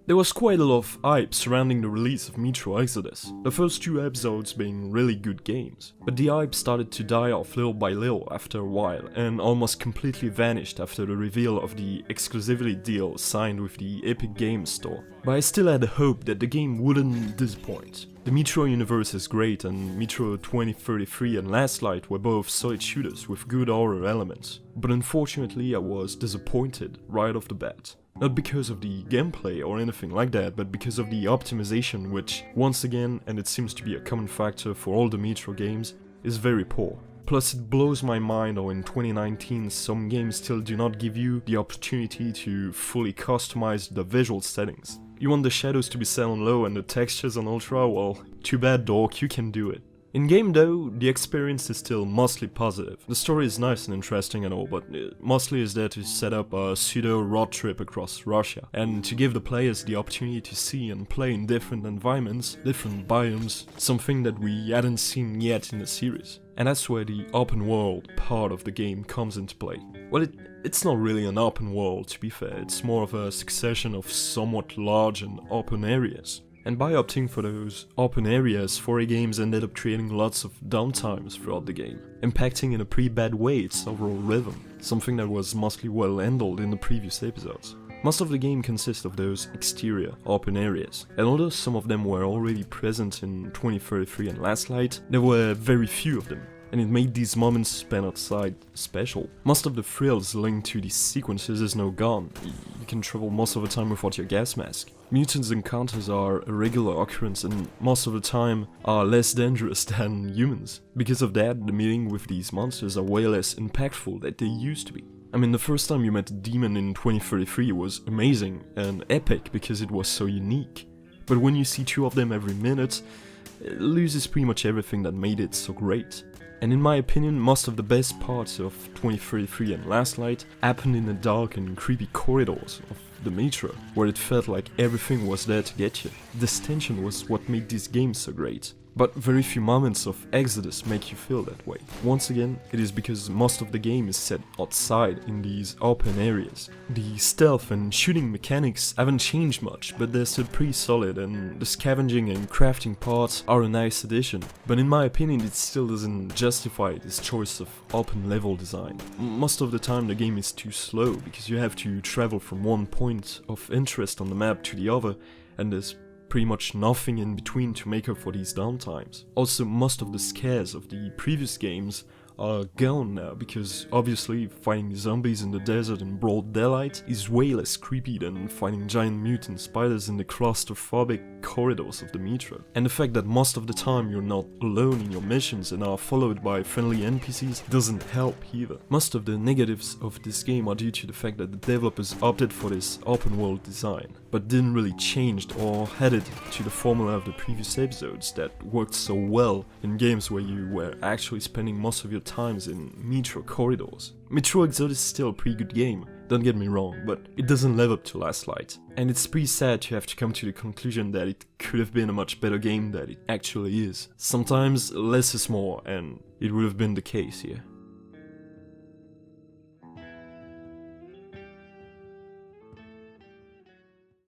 There was quite a lot of hype surrounding the release of Metro Exodus, the first 2 episodes being really good games. But the hype started to die off little by little after a while, and almost completely vanished after the reveal of the exclusivity deal signed with the Epic Games Store. But I still had hope that the game wouldn't disappoint. The Metro universe is great, and Metro 2033 and Last Light were both solid shooters with good horror elements. But unfortunately I was disappointed right off the bat. Not because of the gameplay or anything like that, but because of the optimization, which, once again, and it seems to be a common factor for all the Metro games, is very poor. Plus it blows my mind how in 2019 some games still do not give you the opportunity to fully customize the visual settings. You want the shadows to be set on low and the textures on ultra? Well, too bad dork, you can do it. In-game though, the experience is still mostly positive. The story is nice and interesting and all, but it mostly is there to set up a pseudo road trip across Russia, and to give the players the opportunity to see and play in different environments, different biomes, something that we hadn't seen yet in the series. And that's where the open world part of the game comes into play. Well, it's not really an open world, to be fair, it's more of a succession of somewhat large and open areas. And by opting for those open areas, 4A Games ended up creating lots of downtimes throughout the game, impacting in a pretty bad way its overall rhythm, something that was mostly well handled in the previous episodes. Most of the game consists of those exterior, open areas, and although some of them were already present in 2033 and Last Light, there were very few of them, and it made these moments spent outside special. Most of the thrills linked to these sequences is now gone. You can travel most of the time without your gas mask. Mutants encounters are a regular occurrence and most of the time are less dangerous than humans. Because of that, the meeting with these monsters are way less impactful than they used to be. I mean, the first time you met a demon in 2033 was amazing and epic because it was so unique. But when you see 2 of them every minute, it loses pretty much everything that made it so great. And in my opinion, most of the best parts of 2033 and Last Light happened in the dark and creepy corridors of the Metro, where it felt like everything was there to get you. This tension was what made this game so great. But very few moments of Exodus make you feel that way. Once again, it is because most of the game is set outside in these open areas. The stealth and shooting mechanics haven't changed much, but they're still pretty solid, and the scavenging and crafting parts are a nice addition. But in my opinion, it still doesn't justify this choice of open level design. Most of the time the game is too slow, because you have to travel from one point of interest on the map to the other, and there's pretty much nothing in between to make up for these downtimes. Also, most of the scares of the previous games are gone now, because obviously fighting zombies in the desert in broad daylight is way less creepy than fighting giant mutant spiders in the claustrophobic corridors of the Metro. And the fact that most of the time you're not alone in your missions and are followed by friendly NPCs doesn't help either. Most of the negatives of this game are due to the fact that the developers opted for this open world design, but didn't really change or headed to the formula of the previous episodes that worked so well in games where you were actually spending most of your times in Metro corridors. Metro Exodus is still a pretty good game, don't get me wrong, but it doesn't live up to Last Light. And it's pretty sad to have to come to the conclusion that it could have been a much better game than it actually is. Sometimes less is more, and it would have been the case here.